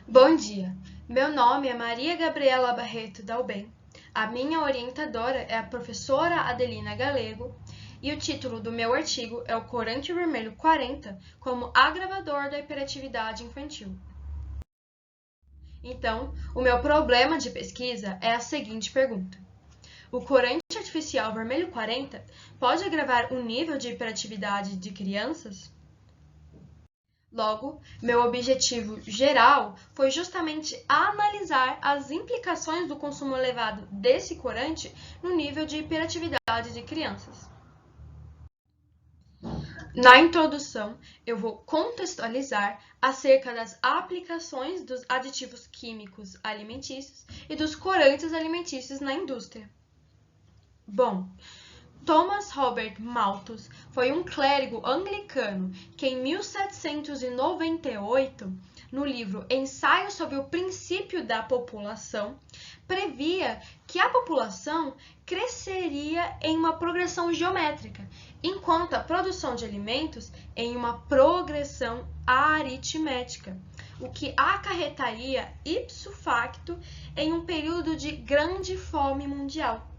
Bom dia, meu nome é Maria Gabriela Barreto Dalben. A minha orientadora é a professora Adelina Galego e o título do meu artigo é o corante vermelho 40 como agravador da hiperatividade infantil. Então, o meu problema de pesquisa é a seguinte pergunta: o corante artificial vermelho 40 pode agravar o nível de hiperatividade de crianças? Logo, meu objetivo geral foi justamente analisar as implicações do consumo elevado desse corante no nível de hiperatividade de crianças. Na introdução, eu vou contextualizar acerca das aplicações dos aditivos químicos alimentícios e dos corantes alimentícios na indústria. Bom, Thomas Robert Malthus foi um clérigo anglicano que, em 1798, no livro Ensaio sobre o Princípio da População, previa que a população cresceria em uma progressão geométrica, enquanto a produção de alimentos em uma progressão aritmética, o que acarretaria ipso facto em um período de grande fome mundial.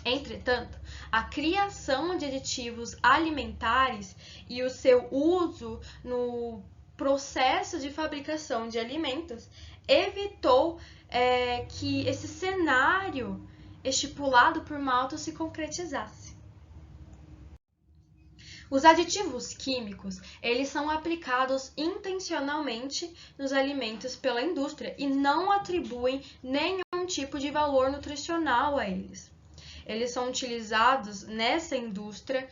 Entretanto, a criação de aditivos alimentares e o seu uso no processo de fabricação de alimentos evitou que esse cenário estipulado por Malthus se concretizasse. Os aditivos químicos, eles são aplicados intencionalmente nos alimentos pela indústria e não atribuem nenhum tipo de valor nutricional a eles. Eles são utilizados nessa indústria,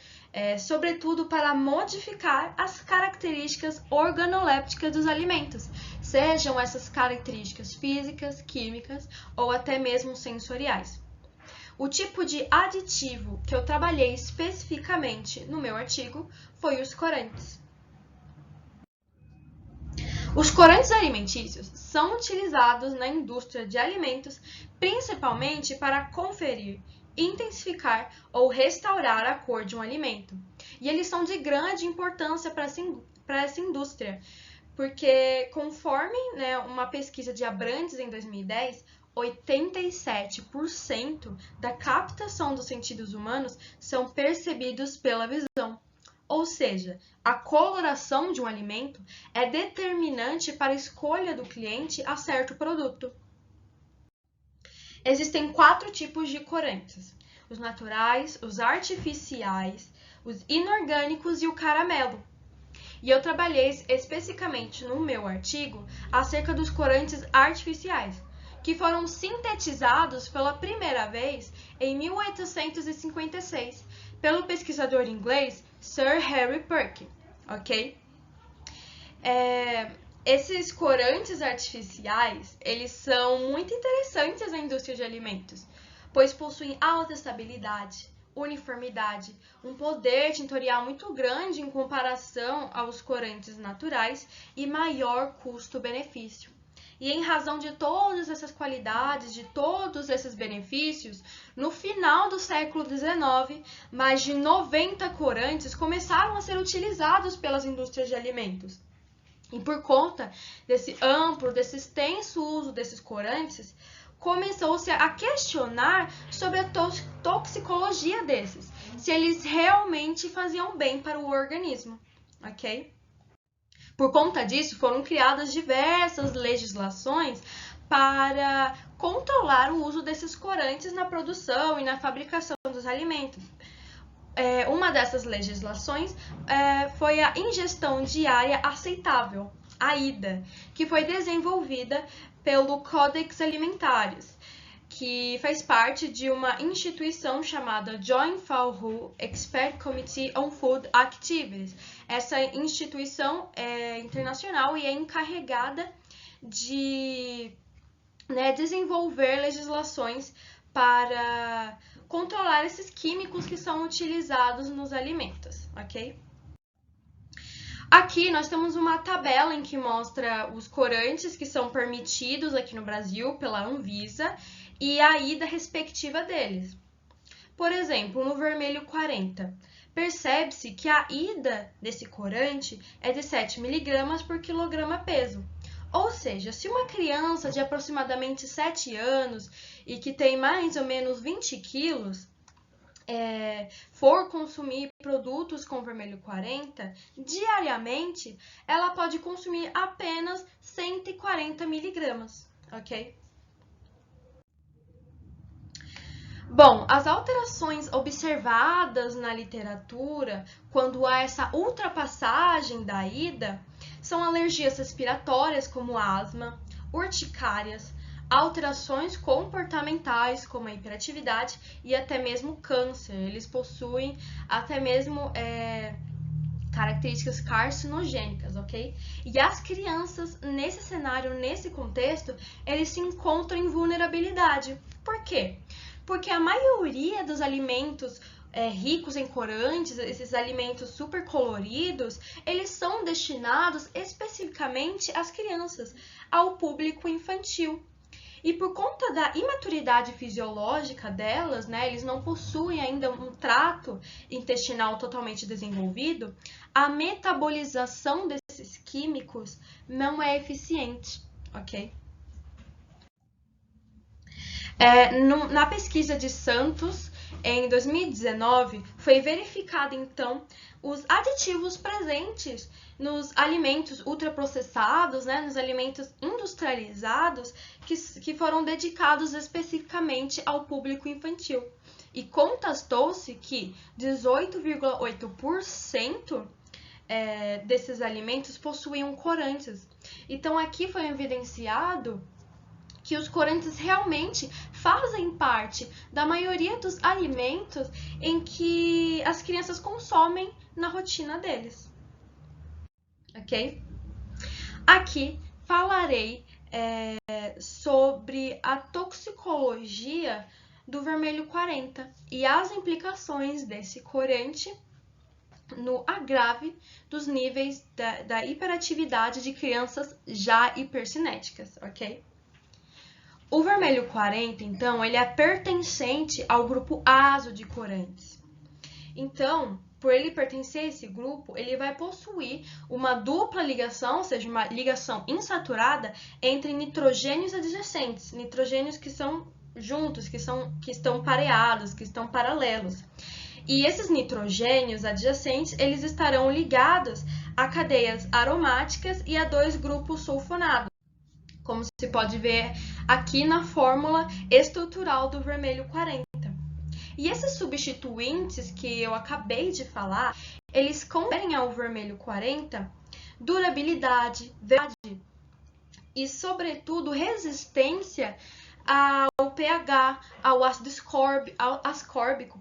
sobretudo para modificar as características organolépticas dos alimentos, sejam essas características físicas, químicas ou até mesmo sensoriais. O tipo de aditivo que eu trabalhei especificamente no meu artigo foi os corantes. Os corantes alimentícios são utilizados na indústria de alimentos principalmente para conferir, intensificar ou restaurar a cor de um alimento. E eles são de grande importância para essa indústria, porque conforme uma pesquisa de Abrantes em 2010, 87% da captação dos sentidos humanos são percebidos pela visão. Ou seja, a coloração de um alimento é determinante para a escolha do cliente a certo produto. Existem 4 tipos de corantes: os naturais, os artificiais, os inorgânicos e o caramelo. E eu trabalhei especificamente no meu artigo acerca dos corantes artificiais, que foram sintetizados pela primeira vez em 1856 pelo pesquisador inglês Sir Harry Perkin, ok? Esses corantes artificiais, eles são muito interessantes na indústria de alimentos, pois possuem alta estabilidade, uniformidade, um poder tintorial muito grande em comparação aos corantes naturais e maior custo-benefício. E em razão de todas essas qualidades, de todos esses benefícios, no final do século XIX, mais de 90 corantes começaram a ser utilizados pelas indústrias de alimentos. E por conta desse amplo, desse extenso uso desses corantes, começou-se a questionar sobre a toxicologia desses, se eles realmente faziam bem para o organismo, ok? Por conta disso, foram criadas diversas legislações para controlar o uso desses corantes na produção e na fabricação dos alimentos. Uma dessas legislações foi a ingestão diária aceitável, a IDA, que foi desenvolvida pelo Codex Alimentarius, que faz parte de uma instituição chamada Joint FAO Expert Committee on Food Activities. Essa instituição é internacional e é encarregada de desenvolver legislações para controlar esses químicos que são utilizados nos alimentos, ok? Aqui nós temos uma tabela em que mostra os corantes que são permitidos aqui no Brasil pela Anvisa e a IDA respectiva deles. Por exemplo, no vermelho 40, percebe-se que a IDA desse corante é de 7 mg por quilograma peso. Ou seja, se uma criança de aproximadamente 7 anos e que tem mais ou menos 20 quilos for consumir produtos com vermelho 40, diariamente ela pode consumir apenas 140 miligramas, ok? Bom, as alterações observadas na literatura quando há essa ultrapassagem da IDA são alergias respiratórias, como asma, urticárias, alterações comportamentais, como a hiperatividade, e até mesmo câncer. Eles possuem até mesmo características carcinogênicas, ok? E as crianças, nesse cenário, nesse contexto, eles se encontram em vulnerabilidade. Por quê? Porque a maioria dos alimentos ricos em corantes, esses alimentos super coloridos, eles são destinados especificamente às crianças, ao público infantil. E por conta da imaturidade fisiológica delas, né, eles não possuem ainda um trato intestinal totalmente desenvolvido, a metabolização desses químicos não é eficiente, ok? Na pesquisa de Santos, em 2019, foi verificado, então, os aditivos presentes nos alimentos ultraprocessados, né, nos alimentos industrializados, que foram dedicados especificamente ao público infantil. E constatou-se que 18,8% desses alimentos possuíam corantes. Então, aqui foi evidenciado que os corantes realmente fazem parte da maioria dos alimentos em que as crianças consomem na rotina deles. Ok? Aqui falarei sobre a toxicologia do vermelho 40 e as implicações desse corante no agrave dos níveis da hiperatividade de crianças já hipercinéticas, ok? O vermelho 40, então, ele é pertencente ao grupo azo de corantes. Então, por ele pertencer a esse grupo, ele vai possuir uma dupla ligação, ou seja, uma ligação insaturada entre nitrogênios adjacentes, nitrogênios que são juntos, que estão pareados, que estão paralelos. E esses nitrogênios adjacentes, eles estarão ligados a cadeias aromáticas e a dois grupos sulfonados, como se pode ver aqui na fórmula estrutural do vermelho 40. E esses substituintes que eu acabei de falar, eles conferem ao vermelho 40 durabilidade, verdade e, sobretudo, resistência ao pH, ao ácido ascórbico,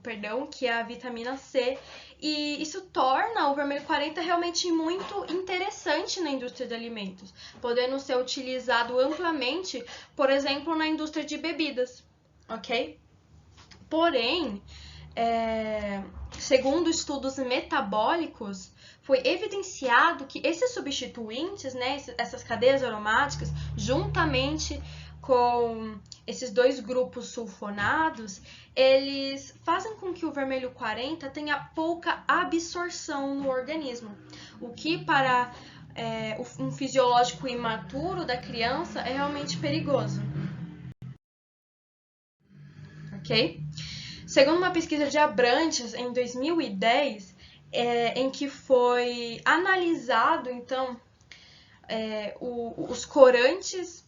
que é a vitamina C. E isso torna o vermelho 40 realmente muito interessante na indústria de alimentos, podendo ser utilizado amplamente, por exemplo, na indústria de bebidas, ok? Porém, segundo estudos metabólicos, foi evidenciado que esses substituintes, né, essas cadeias aromáticas, juntamente com esses dois grupos sulfonados, eles fazem com que o vermelho 40 tenha pouca absorção no organismo, o que para um fisiológico imaturo da criança é realmente perigoso. Ok? Segundo uma pesquisa de Abrantes, em 2010, em que foi analisado, então, os corantes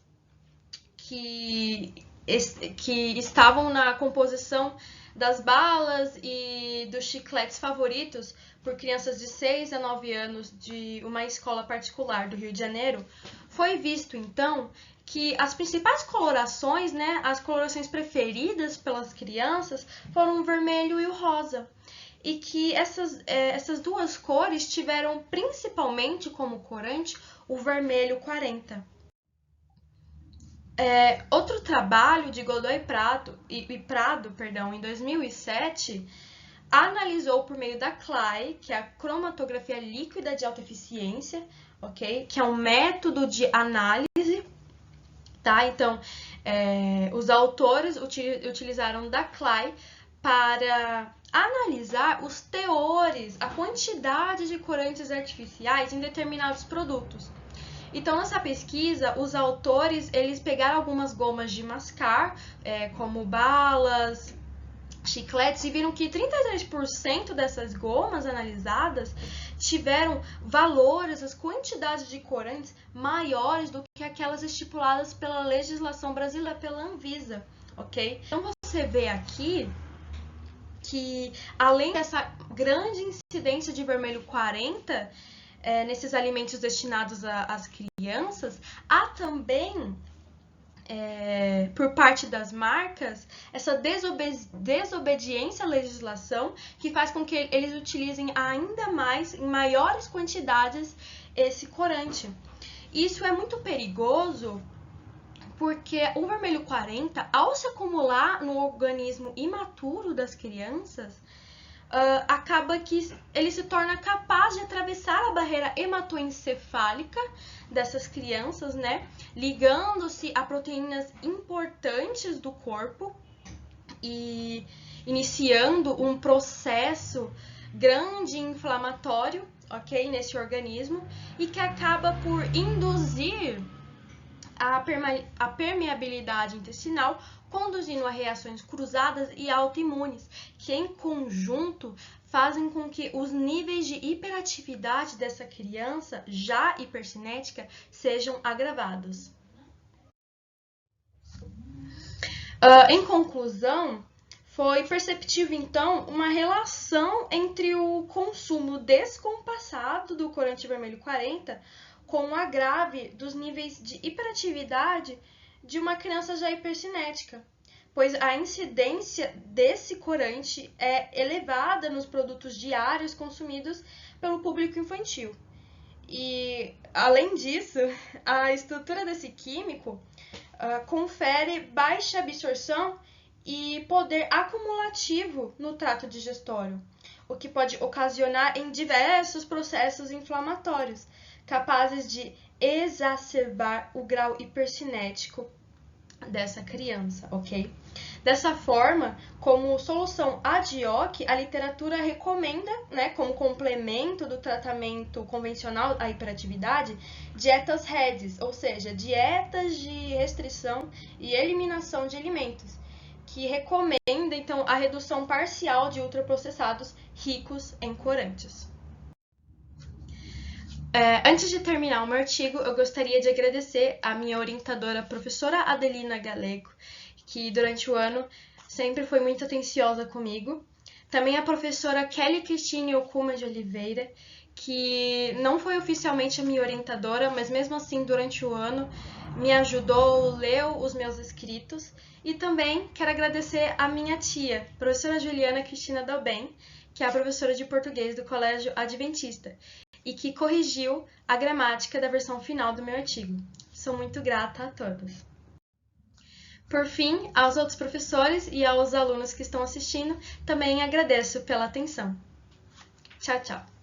que estavam na composição das balas e dos chicletes favoritos por crianças de 6 a 9 anos de uma escola particular do Rio de Janeiro, foi visto, então, que as principais colorações, né, as colorações preferidas pelas crianças foram o vermelho e o rosa. E que essas duas cores tiveram principalmente como corante o vermelho 40. Outro trabalho de Godoy Prado, em 2007, analisou por meio da CLAI, que é a cromatografia líquida de alta eficiência, ok? Que é um método de análise, tá? Então, os autores utilizaram da CLAI para analisar os teores, a quantidade de corantes artificiais em determinados produtos. Então, nessa pesquisa, os autores eles pegaram algumas gomas de mascar, como balas, chicletes, e viram que 33% dessas gomas analisadas tiveram valores, as quantidades de corantes maiores do que aquelas estipuladas pela legislação brasileira, pela Anvisa, ok? Então você vê aqui que, além dessa grande incidência de vermelho 40 nesses alimentos destinados às crianças, há também por parte das marcas, essa desobediência à legislação que faz com que eles utilizem ainda mais, em maiores quantidades, esse corante. Isso é muito perigoso porque o vermelho 40, ao se acumular no organismo imaturo das crianças, acaba que ele se torna capaz de atravessar a barreira hematoencefálica dessas crianças, né? Ligando-se a proteínas importantes do corpo e iniciando um processo grande inflamatório, ok? Nesse organismo, e que acaba por induzir a permeabilidade intestinal, conduzindo a reações cruzadas e autoimunes, que em conjunto fazem com que os níveis de hiperatividade dessa criança, já hipercinética, sejam agravados. Em conclusão, foi perceptível, então, uma relação entre o consumo descompassado do corante vermelho 40 com o agrave dos níveis de hiperatividade de uma criança já hipercinética, pois a incidência desse corante é elevada nos produtos diários consumidos pelo público infantil. E, além disso, a estrutura desse químico confere baixa absorção e poder acumulativo no trato digestório, o que pode ocasionar em diversos processos inflamatórios, capazes de exacerbar o grau hipercinético dessa criança, ok? Dessa forma, como solução ad hoc, a literatura recomenda, né, como complemento do tratamento convencional à hiperatividade, dietas REDs, ou seja, dietas de restrição e eliminação de alimentos, que recomenda, então, a redução parcial de ultraprocessados ricos em corantes. Antes de terminar o meu artigo, eu gostaria de agradecer a minha orientadora, a professora Adelina Galego, que durante o ano sempre foi muito atenciosa comigo. Também a professora Kelly Cristine Okuma de Oliveira, que não foi oficialmente a minha orientadora, mas mesmo assim, durante o ano, me ajudou, leu os meus escritos. E também quero agradecer a minha tia, professora Juliana Cristina Dalben, que é a professora de português do Colégio Adventista, e que corrigiu a gramática da versão final do meu artigo. Sou muito grata a todos. Por fim, aos outros professores e aos alunos que estão assistindo, também agradeço pela atenção. Tchau, tchau!